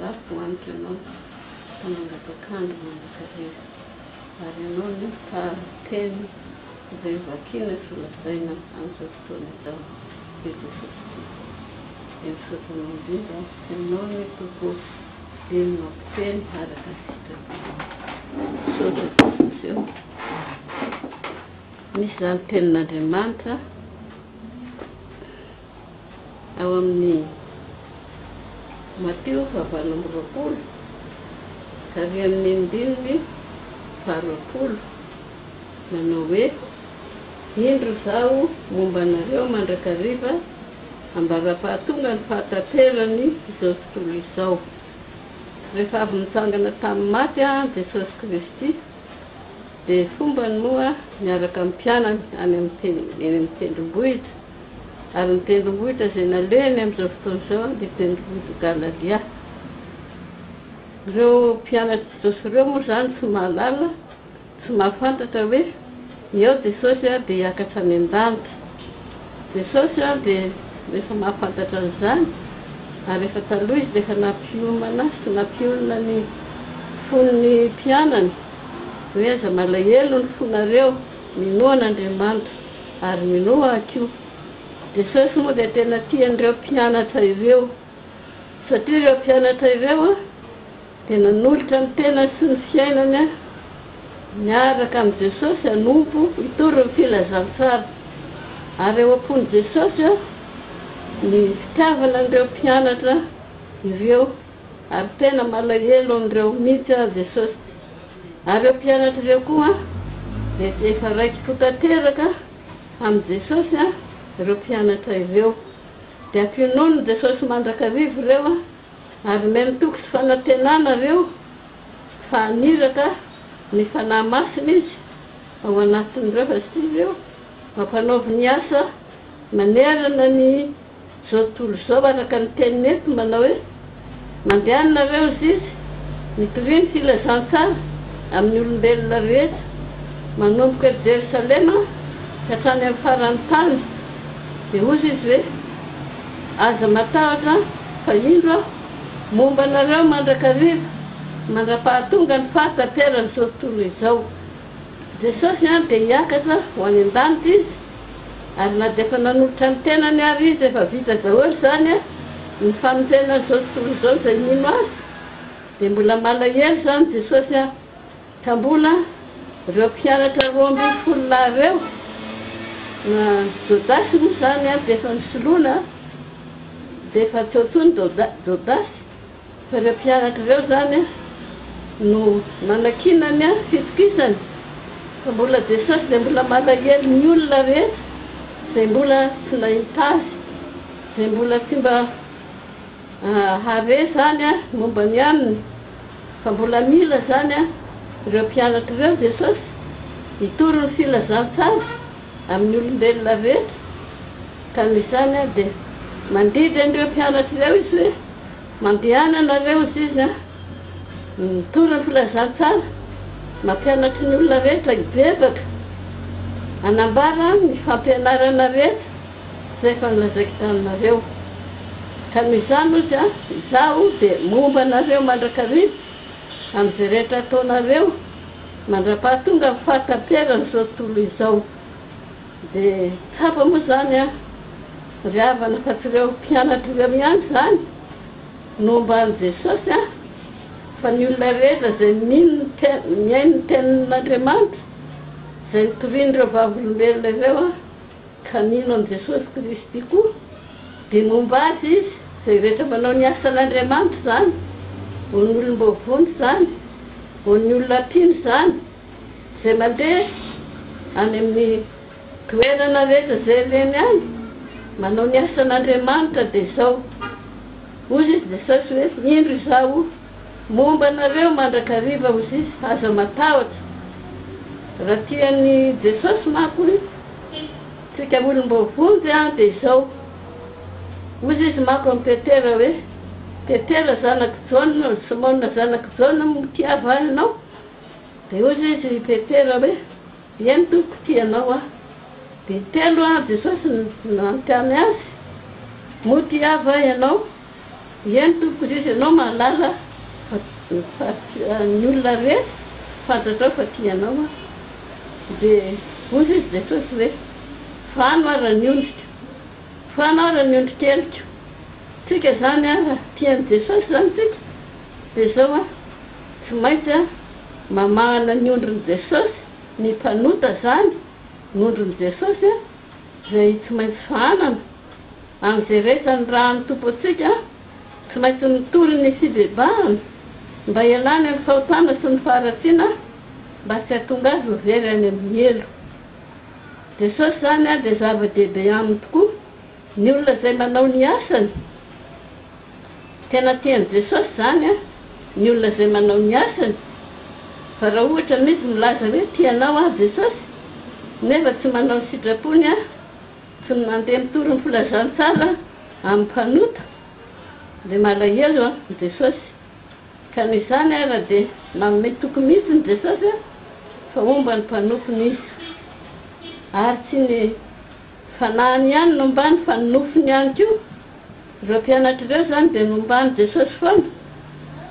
sakafo hoanitra ianao fanangam-pakandro mandrakariva ary ianao ny fahateny izay vakiana solasaina amin'izao fotoana izao Jesosy dia misaotra indrindra ianao ny tompo dia mampiteny araka sitrana misaotra Jesosy eo misy zany tenin'Andriamanitra ao amin'ny Mateo 7:20 ary amin'ny andininy 20 manao hoe indro zaho momba anareo mandrakariva ambara-pahatonga ny fahataterany izao tontolo izao. Rehefa avy nitsangana tamin'ny maty Jesosy Kristy dia fombany moa miaraka amin'ny mpianany any amin'ny tendrombohitra ary ny tendrombohitra izay nalehany amin'izao fotoana izao dia tendrombohitra Galalia. Ireo mpianatra Jesosy ireo moa zany tsy mahalala tsy mahafantatra hoe eo Jesosy dia hiakatra any an-danitra. Jesosy dia rehefa mahafantatra an'izany ary rehefa taloha izy rehefa nampiomana sy nampionana ny fon'ny mpianany hoe aza malahelo ny fonareo minoan'Andriamanitra ary minoa koa. Jesosy moa dia tena tian'ireo mpianatra ireo satria ireo mpianatra ireo dia nanolotra ny tena sy ny fiainany miaraka amin'ny Jesosy hanompo hitory ny filazantsara ary eo am-pony Jesosy ny fitiavana an'ireo mpianatra ireo ary tena malahelo amin'ireo mihitsy Jesosy. Ary ireo mpianatra ireo koa dia efa raiky fotateraka amin'ny Jesosy ireo mpianatra ireo dia ampionony Jesosy mandrakariva ireo ary menitoky sy fanantenana ireo fa aniraka ny fanahy masina izy ao anatin'ireo fa sy ireo mampanaovy ny asa manerana ny zao tontolo izao araka ny teniny eto manao hoe mandehanina ireo izy mitoriany filazantsara amin'ny olombelona rehetra manomboka Jerusalema hatrany amin'ny faran'ny tany dia hozy izy hoe aza matahotra fa indro momba anareo mandrakariva mandra-pahatonga ny fahataterany zao tontolo izao. Jesosy dia hiakatra ho any an-danitra izy ary na dia efa nanolotra ny tenany ary izy efa vita daholo zany ny famonjena zao tontolo izao izay mino azy dia mbola malahelo zany Jesosy ka mbola ireo mpianatra 12 ireo na Jodasy moa zany dia efa nisoloana dia efa tsy otsony Jodasy fa ireo mpianatra ireo zany no manakinany fitokisany fa mbola Jesosy dia mbola malahelo ny olona rehetra izay mbola tsy nahita azy izay mbola tsy mba hare zany momba ny aminy fa mbola mila zany ireo mpianatra ireo Jesosy hitory ny filazantsara amin'ny olombelona rehetra ka izany dia mandrindra an'ireo mpianatra ireo izy hoe mandehana anareo izy mitory ny filazantsara mampianatra ny olona rehetra hibebaka anambara ny fampianarana rehetra izay efa nilazaiko taminareo ka noho izany ozy izaho dia momba anareo mandrakariva amin'izay rehetra ataonareo mandra-pahatonga ny fahataterany zao tontolo izao. Dia tsapa moa zany ry havana fa tsy ireo mpianatra ireo ihany zany nomba an' Jesosy fa ny olona rehetra izay miaino ny tenin'Andriamanitra izay nitorian'ireo vavolombelona ireo ka mino an' Jesosy Kristy koa dia momba azy izy izay rehetra manao ny asan'Andriamanitra zany ho ny olom-bavony zany ho ny olona tiany zany izay mandeha any amin'ny toerana rehetra izay reny any manao ny asan'Andriamanitra dia izao hozy izy Jesosy hoe indro izaho momba anareo mandrakariva hozy izy aza matahotra. Raha tian'ny Jesosy manko tsika olom-bavony dia izao hozy izy manko amin'ny Petera hoe Petera zanaky Jaona Simona zanaky Jaona mitiava anao dia hozy izy Petera hoe eny toko tianao dia telo Jesosy nanontany azy motiava ianao eny tompoko izy ianao mahalala ny olona rehetra fantatrao fa tianao a dia ozy izy Jesosy hoe fano ara ny ondrika fano ara ny ondrikeliko tsika zany a tian'i Jesosy zany tsika dia zao a tsy maintsy a mamahana ny ondrin'i Jesosy ny mpanota zany ny ondrin'i Jesosy a zay tsy maintsy fanana amin'izay rehetra ny raha ny tompo atsika tsy maintsy mitory ny fibebahana mba ialany amin'ny fahotana sy ny faharatsiana mba tsy hahatonga azy ho very any amin'ny elo. Jesosy zany a dia zava-dehibe aminy tokoa ny olona izay manao ny asany tena tian'i Jesosy zany a ny olona izay manao ny asany fa raha ohatra misy milaza hoe tianao a Jesosy nefa tsy manao ny sitrapony a tsy mandeha mitory ny filazantsara amin'ny mpanota dia malahelo a Jesosy ka noho izany a raha dia manome toko mihitsy ny Jesosy a fa omba ny mpanompony izy ary tsy ny fanahiny ihany nombany fa ny nofony ihany koa ireo mpianatra ireo zany dia nombany Jesosy foana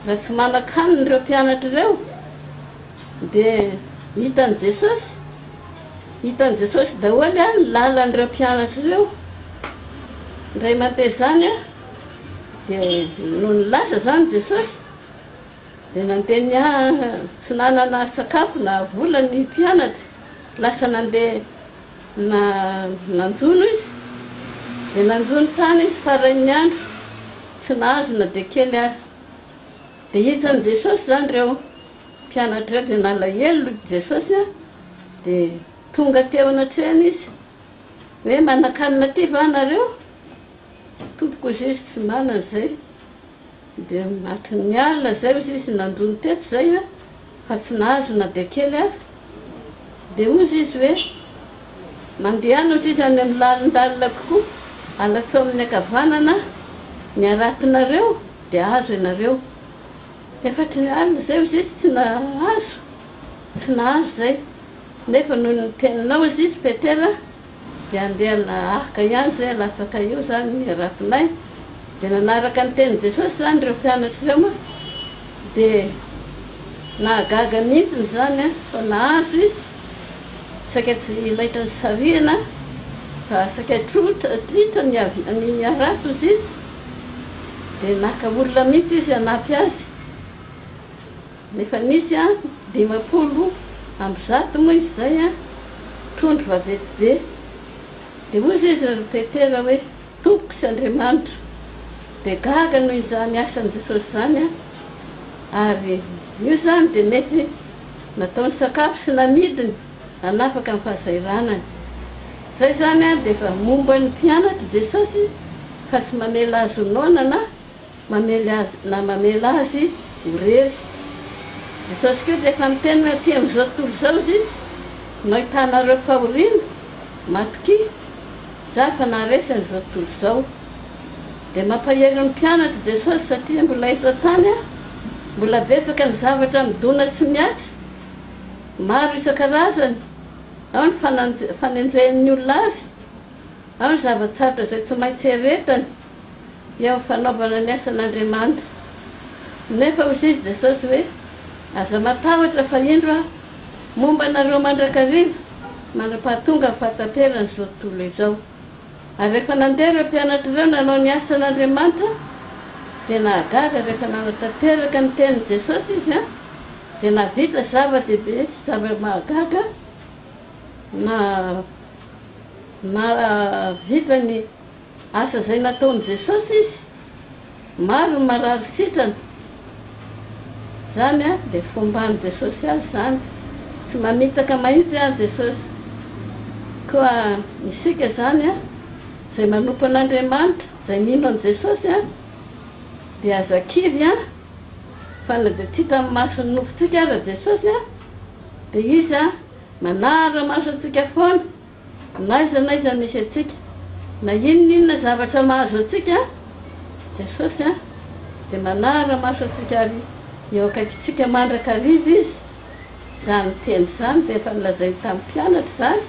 raha tsy manan-kanina ireo mpianatra ireo dia hitan'i Jesosy daholo a ny lalan'ireo mpianatra ireo ndray mandeha zany a dia no nilasa zany Jesosy dia nandeha tsy nanana sakafo na vola ny mpianatra lasa nandeha nanjono izy dia nanjono tany izy faran'ny andro tsy nahazo na dia kely azy dia hitan'i Jesosy zany ireo mpianatra ireo dia nalahelo Jesosy a dia tonga teo anatrehany izy hoe manan-kanina ty va nareo tompoko izy izy tsy manana zay dia maty ny alina zay izy izy nanjono teto zay a fa tsy nahazo na dia kely azy dia ozy izy hoe mandehana ozy izy any amin'ny lalindalina kokoa alatsao amin'ny ankavanana ny aratinareo dia azo ianareo efatry ny alina zay izy izy tsy nahazo zay nefa noho ny teninao izy izy Petera dia andeha ahaka ihany zay lafaka eo zany ny aratinay dia nanaraka ny tenin'i Jesosy zany ireo mpianatra ireo ma dia nahagaga mihitsiny zany a fa nahazo izy saika tsy ilaitra ny sariana fa saika tritra ny arato izy izy dia naka olona mihitsy izy hanampy azy nefa nisy a 50 amby 100 moa izy zay a trondro vaventy be dia ozy izy ry Petera hoe tompoko sy Andriamanitra dia gaga noho izany asan'i Jesosy zany a ary io zany dia mety nataony sakafo sy namidiny hanafaka amin'ny fahazairanany zay zany a dia efa momba ny mpianatra Jesosy fa tsy mamela azy ho noana na mamela azy ho rery. Jesosy koa dia efa miteny hoe aty amin'izao tontolo izao izy no ahitanareo fahoriana matoky za fa naresy an'izao tontolo izao dia mampahelo ny mpianatra Jesosy satria mbola eto tany a mbola betsaka ny zavatra midona sy miatra maro isan-karazany ao ny fanenjehan'ny olona azy ao ny zava-tsatra izay tsy maintsy heretany eo fanaovana ny asan'Andriamanitra nefa ozy izy Jesosy hoe aza matahotra fa indro a momba nareo mandrakariva mandrapahatonga ny fahataperana izao tontolo izao ary rehefa nandeha ireo mpianatra ireo nanao ny asan'Andriamanitra dia nahagaga rehefa nanatanteraka ny tenin'i Jesosy izy a dia navita zava-dehibe sy zava-mahagaga na vita ny asa izay nataon'i Jesosy izy maro ny marary sitrana zany a dia fomban'i Jesosy azy zany tsy mamitaka mahitsy azy Jesosy koa isika zany a izay manompo an'Andriamanitra izay mino an'i Jesosy a dia azakivy a fa na dia tsy tamin'ny masony nofontsika ara Jesosy a dia izy a manara maso antsika foana na iza misy atsika na inona zavatra mahazo atsika Jesosy a dia manara maso atsika ary eo akaikitsika mandrakariva izy zany teny zany dia efa nilazainy tamin'ny mpianatra zany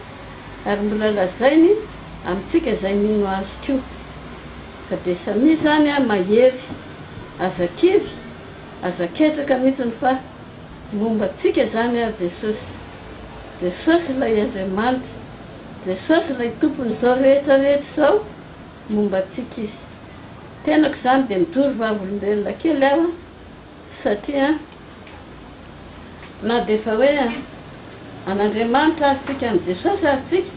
ary mbola lazainy amintsika izay mino azy koa ka dia samy zany a mahery azakivy azaketraka mihitsiny fa momba antsika zany a Jesosy. Jesosy ilay Andriamanitra, Jesosy ilay tompon'izao rehetrarehetra izao momba antsika izy. Tenako zany dia mijoro vavolombelona kely aho satria na dia efa hoe an'Andriamanitra azy tsika amin'ny Jesosy azy tsika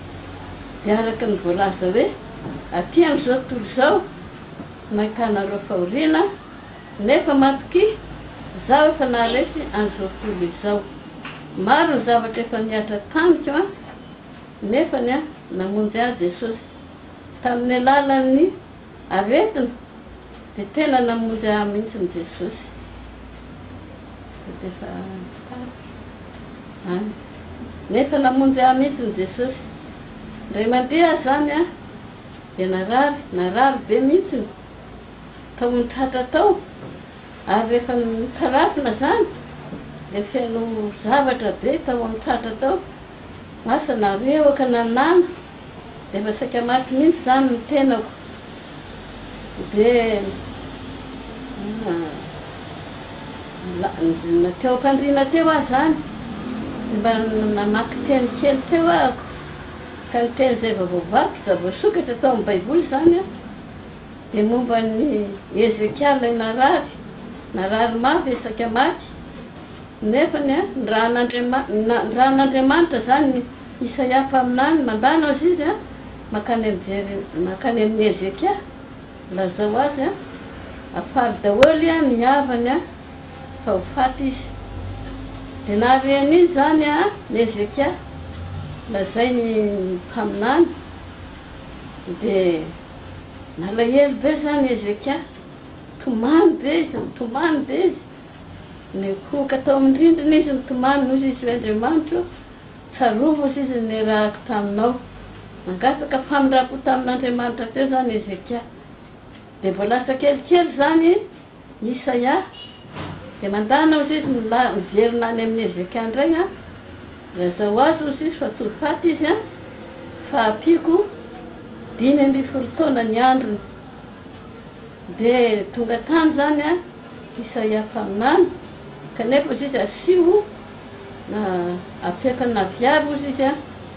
dia araka ny voalaza hoe aty amin'izao tontolo izao nahitanareo fahoriana nefa matoky zaho efa naharesy an'izao tontolo izao. Maro ny zavatra efa niatra tamiko a nefany a namonjy ahy Jesosy tamin'ny alalan'ny aretina dia tena namonjy ahy mihitsy ny Jesosy. Nefa namonjy ahy mihitsy ny Jesosy. Ndray mandeha zany a dia narary be mihitsy tao mitratra tao ary rehefa mitarafina zany dia feno zavatra be tao amin'ny tratra tao asa nareoka nanana dia efa saika maty mihitsy zany ny tenako. Dia nateo am-pandriana teo aho zany mba namaky teny kely teo ahako ka ny teny izay vavoavaky za voasokatra tao amin'ny baiboly zany a dia momba ny Ezekia ilay narary mafy saika maty nefany a ny raha n'Andriamanitra zany Isaia mpaminany mandana azy izy a makany amin'ny Ezekia lazao azy a afary daholy a ny havany a fa ho faty izy. Dia nahareny izy zany a ny Ezekia lazay ny mpaminany dia nalahelo be zany Ezekia tomany be izy ny koka tao amin'ny rindrina izy nitomany noho izy hoe Andriamanitra tsarovo izy ny rahako taminao nangataka famindrapo tamin'Andriamanitra teo zany Ezekia. Dia mbola lasa kelikely zany Isaia dia mandana ozy izy miverina any amin'ny Ezekia indray a razao azy ozy izy fa toy faty izy a fa ampiko 5 taona ny androny. Dia tonga tany zany a Isaia mpaminany kanefa ozy izy asio na apekana viavy ozy izy a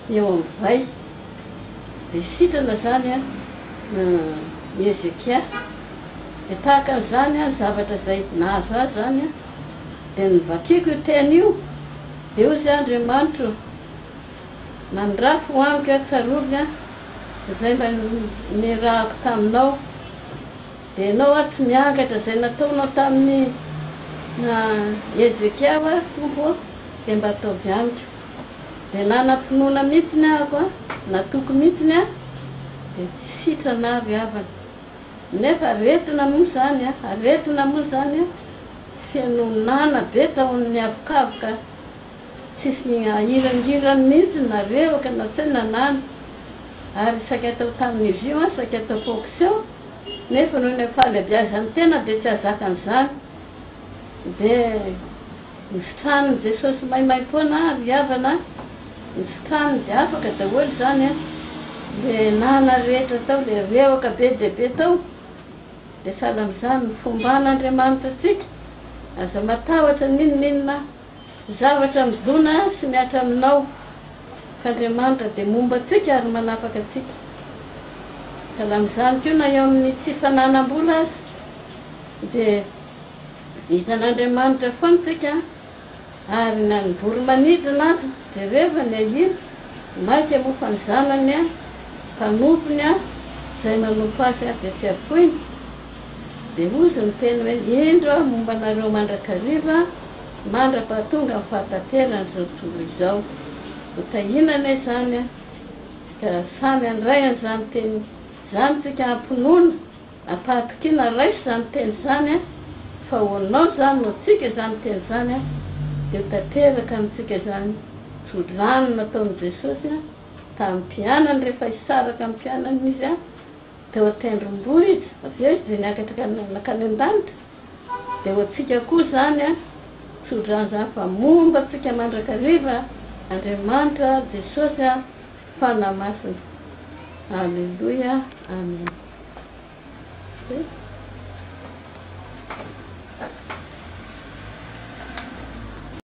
eo amin'ny vay dia sitrana zany a ny Ezekia. Dia tahaka an'izany a zavatra izay nahazo azy zany a dia nivakiko io teny io dia ozy Andriamanitra nandrafo amiko tsarovy a izay mba nirahako taminao dia ianao a tsy miangatra izay nataonao tamin'ny Ezekia a tompo dia mba ataovy amiko. Dia nanam-pinoana mihitsiny ahako a natoko mihitsiny a dia tsy sitrana avy havana nefa aretina moa zany a feno nana be tao amin'ny avokavoka tsisy irangirany mihitsy nareoka na tsy nanana ary saika atao tamin'ny vio a saika atao fonction nefa noho ny fahalebiazany tena dia tsy azaka an'izany. Dia nisitrany Jesosy maimaim-poana ary havana nisitrany dia afaka daholy zany a dia nana rehetra tao dia reoka be dehibe tao dia sahala amin'izany ny fomba n'Andriamanitra tsika aza matahotra ninona zavatra midona sy miatra aminao fa Andriamanitra dia momba antsika ary manapaka antsika. Sahala amin'izany koa na eo amin'ny tsy fananam-bola azy dia hitan'Andriamanitra foana tsika ary na ny voro-manidina azy dia rehefa ny ahira maika mofa ny zanany a mpanompony a izay manompo azy a dia tsy afoiny. Dia ozy ny teny hoe indro aho momba anareo mandrakariva mandra-pahatonga amin'ny fahataterana izao tontolo izao. Hotahinana izany a ka samy andray an'izany teny zany tsika ampinoana ampahatokiana raisy zany teny zany a fa hoanao zany no tsika zany teny zany a dia hotanteraka amintsika zany tsolano nataon'i Jesosy a tamin'ny mpianany rehefa hisaraka amin'ny mpianany izy a dia hotendrom-bohitra avy eo izy dia niakatra nakany an-danitra dia ho antsika koa zany a tsolano zany fa momba antsika mandrakariva Andriamanitra Jesosy a fanahy masina. Alleluia, amen.